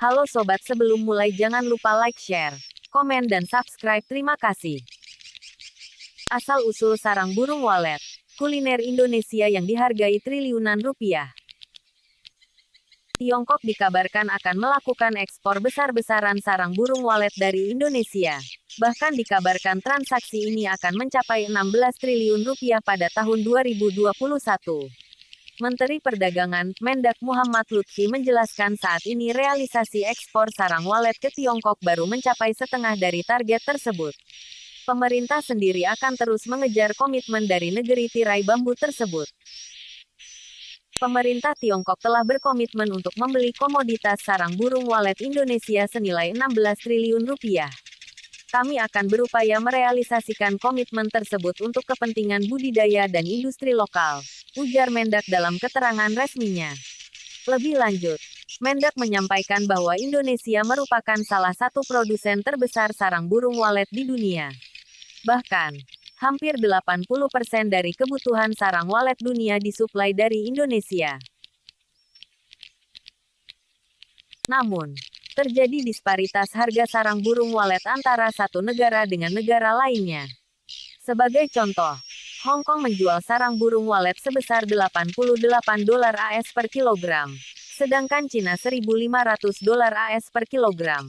Halo sobat, sebelum mulai jangan lupa like, share, komen dan subscribe. Terima kasih. Asal-usul sarang burung walet. Kuliner Indonesia yang dihargai triliunan rupiah. Tiongkok dikabarkan akan melakukan ekspor besar-besaran sarang burung walet dari Indonesia. Bahkan dikabarkan transaksi ini akan mencapai 16 triliun rupiah pada tahun 2021. Menteri Perdagangan, Mendak Muhammad Lutfi menjelaskan saat ini realisasi ekspor sarang walet ke Tiongkok baru mencapai setengah dari target tersebut. Pemerintah sendiri akan terus mengejar komitmen dari negeri tirai bambu tersebut. Pemerintah Tiongkok telah berkomitmen untuk membeli komoditas sarang burung walet Indonesia senilai 16 triliun rupiah. Kami akan berupaya merealisasikan komitmen tersebut untuk kepentingan budidaya dan industri lokal, ujar Mendak dalam keterangan resminya. Lebih lanjut, Mendak menyampaikan bahwa Indonesia merupakan salah satu produsen terbesar sarang burung walet di dunia. Bahkan, hampir 80% dari kebutuhan sarang walet dunia disuplai dari Indonesia. Namun, terjadi disparitas harga sarang burung walet antara satu negara dengan negara lainnya. Sebagai contoh, Hong Kong menjual sarang burung walet sebesar $88 AS per kilogram, sedangkan Cina $1.500 AS per kilogram.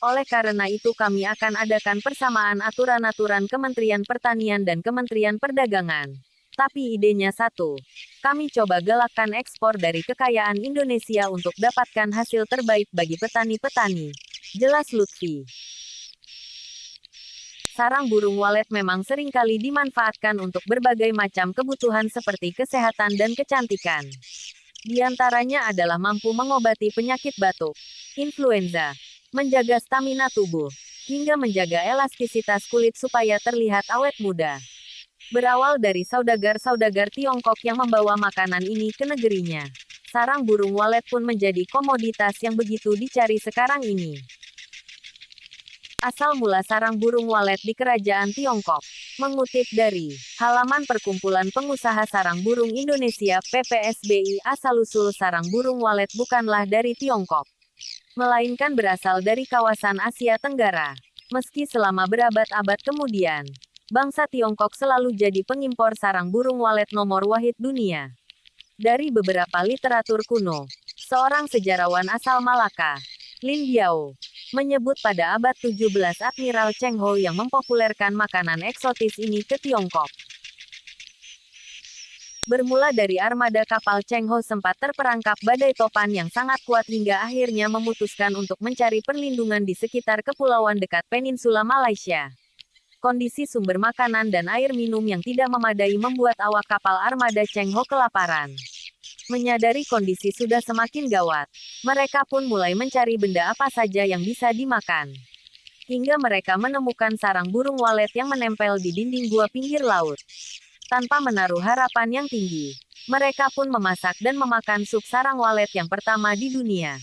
Oleh karena itu kami akan adakan persamaan aturan-aturan Kementerian Pertanian dan Kementerian Perdagangan. Tapi idenya satu. Kami coba galakkan ekspor dari kekayaan Indonesia untuk dapatkan hasil terbaik bagi petani-petani. Jelas Lutfi. Sarang burung walet memang seringkali dimanfaatkan untuk berbagai macam kebutuhan seperti kesehatan dan kecantikan. Di antaranya adalah mampu mengobati penyakit batuk, influenza, menjaga stamina tubuh, hingga menjaga elastisitas kulit supaya terlihat awet muda. Berawal dari saudagar-saudagar Tiongkok yang membawa makanan ini ke negerinya, sarang burung walet pun menjadi komoditas yang begitu dicari sekarang ini. Asal mula sarang burung walet di Kerajaan Tiongkok. Mengutip dari halaman Perkumpulan Pengusaha Sarang Burung Indonesia (PPSBI), asal-usul sarang burung walet bukanlah dari Tiongkok, melainkan berasal dari kawasan Asia Tenggara. Meski selama berabad-abad kemudian, bangsa Tiongkok selalu jadi pengimpor sarang burung walet nomor wahid dunia. Dari beberapa literatur kuno, seorang sejarawan asal Malaka, Lin Biao, menyebut pada abad 17 Admiral Cheng Ho yang mempopulerkan makanan eksotis ini ke Tiongkok. Bermula dari armada kapal Cheng Ho sempat terperangkap badai topan yang sangat kuat hingga akhirnya memutuskan untuk mencari perlindungan di sekitar kepulauan dekat peninsula Malaysia. Kondisi sumber makanan dan air minum yang tidak memadai membuat awak kapal armada Cheng Ho kelaparan. Menyadari kondisi sudah semakin gawat, mereka pun mulai mencari benda apa saja yang bisa dimakan. Hingga mereka menemukan sarang burung walet yang menempel di dinding gua pinggir laut. Tanpa menaruh harapan yang tinggi, mereka pun memasak dan memakan sup sarang walet yang pertama di dunia.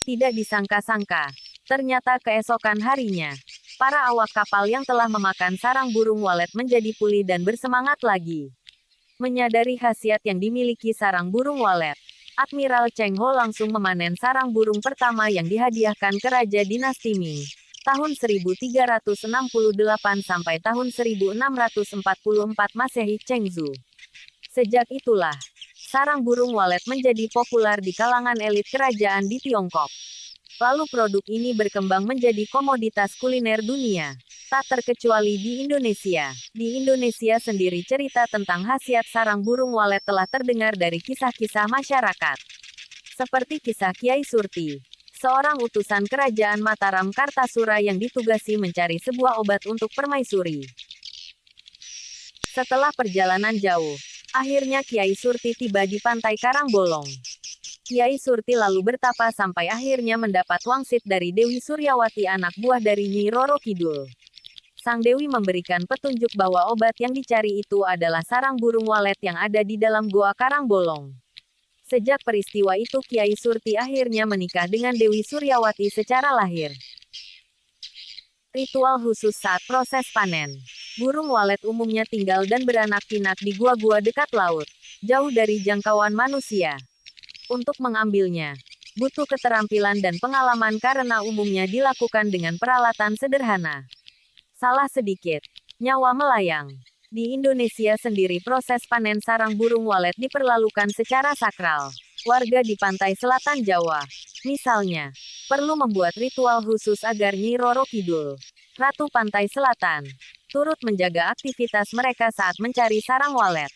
Tidak disangka-sangka, ternyata keesokan harinya, para awak kapal yang telah memakan sarang burung walet menjadi pulih dan bersemangat lagi. Menyadari khasiat yang dimiliki sarang burung walet, Admiral Cheng Ho langsung memanen sarang burung pertama yang dihadiahkan ke Raja Dinasti Ming, tahun 1368 sampai tahun 1644 Masehi Chengzu. Sejak itulah, sarang burung walet menjadi populer di kalangan elit kerajaan di Tiongkok. Lalu produk ini berkembang menjadi komoditas kuliner dunia. Tak terkecuali di Indonesia. Di Indonesia sendiri cerita tentang khasiat sarang burung walet telah terdengar dari kisah-kisah masyarakat. Seperti kisah Kiai Surti, seorang utusan kerajaan Mataram Kartasura yang ditugasi mencari sebuah obat untuk permaisuri. Setelah perjalanan jauh, akhirnya Kiai Surti tiba di pantai Karangbolong. Kiai Surti lalu bertapa sampai akhirnya mendapat wangsit dari Dewi Suryawati, anak buah dari Nyi Roro Kidul. Sang Dewi memberikan petunjuk bahwa obat yang dicari itu adalah sarang burung walet yang ada di dalam Goa Karangbolong. Sejak peristiwa itu Kiai Surti akhirnya menikah dengan Dewi Suryawati secara lahir. Ritual khusus saat proses panen. Burung walet umumnya tinggal dan beranak pinak di gua-gua dekat laut, jauh dari jangkauan manusia. Untuk mengambilnya, butuh keterampilan dan pengalaman karena umumnya dilakukan dengan peralatan sederhana. Salah sedikit, nyawa melayang. Di Indonesia sendiri proses panen sarang burung walet diperlakukan secara sakral. Warga di pantai selatan Jawa, misalnya, perlu membuat ritual khusus agar Nyi Roro Kidul, Ratu Pantai Selatan, turut menjaga aktivitas mereka saat mencari sarang walet.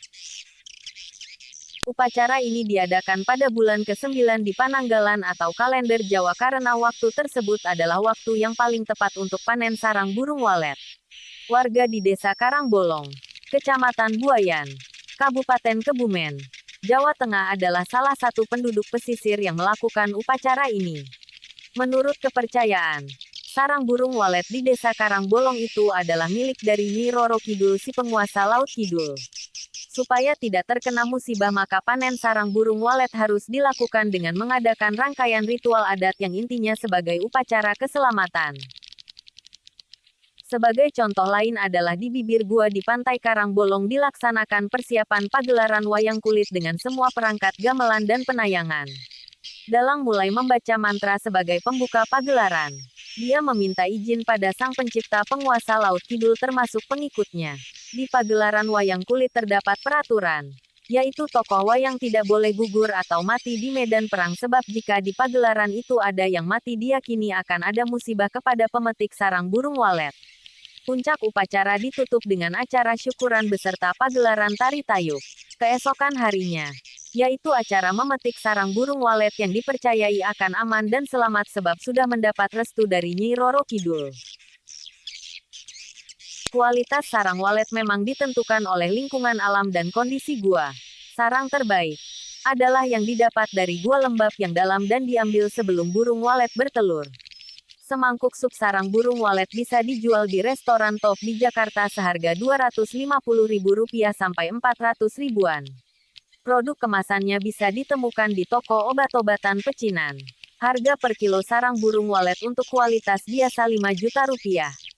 Upacara ini diadakan pada bulan ke-9 di Pananggalan atau kalender Jawa karena waktu tersebut adalah waktu yang paling tepat untuk panen sarang burung walet. Warga di Desa Karangbolong, Kecamatan Buayan, Kabupaten Kebumen, Jawa Tengah adalah salah satu penduduk pesisir yang melakukan upacara ini. Menurut kepercayaan, sarang burung walet di Desa Karangbolong itu adalah milik dari Nyi Roro Kidul si penguasa Laut Kidul. Supaya tidak terkena musibah maka panen sarang burung walet harus dilakukan dengan mengadakan rangkaian ritual adat yang intinya sebagai upacara keselamatan. Sebagai contoh lain adalah di bibir gua di Pantai Karangbolong dilaksanakan persiapan pagelaran wayang kulit dengan semua perangkat gamelan dan penayangan. Dalang mulai membaca mantra sebagai pembuka pagelaran. Dia meminta izin pada sang pencipta penguasa Laut Kidul termasuk pengikutnya. Di pagelaran wayang kulit terdapat peraturan, yaitu tokoh wayang tidak boleh gugur atau mati di medan perang sebab jika di pagelaran itu ada yang mati diyakini akan ada musibah kepada pemetik sarang burung walet. Puncak upacara ditutup dengan acara syukuran beserta pagelaran tari tayub. Keesokan harinya, yaitu acara memetik sarang burung walet yang dipercayai akan aman dan selamat sebab sudah mendapat restu dari Nyi Roro Kidul. Kualitas sarang walet memang ditentukan oleh lingkungan alam dan kondisi gua. Sarang terbaik adalah yang didapat dari gua lembab yang dalam dan diambil sebelum burung walet bertelur. Semangkuk sup sarang burung walet bisa dijual di restoran top di Jakarta seharga Rp250.000 sampai Rp400.000-an. Produk kemasannya bisa ditemukan di toko obat-obatan pecinan. Harga per kilo sarang burung walet untuk kualitas biasa Rp5 juta.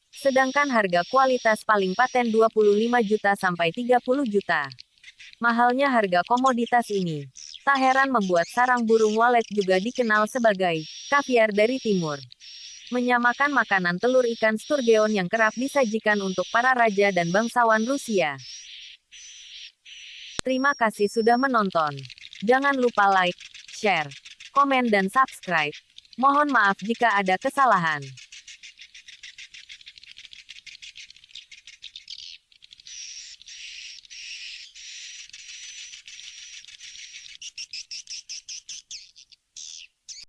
Sedangkan harga kualitas paling paten 25 juta sampai 30 juta. Mahalnya harga komoditas ini, tak heran membuat sarang burung walet juga dikenal sebagai kaviar dari timur. Menyamakan makanan telur ikan sturgeon yang kerap disajikan untuk para raja dan bangsawan Rusia. Terima kasih sudah menonton. Jangan lupa like, share, komen dan subscribe. Mohon maaf jika ada kesalahan.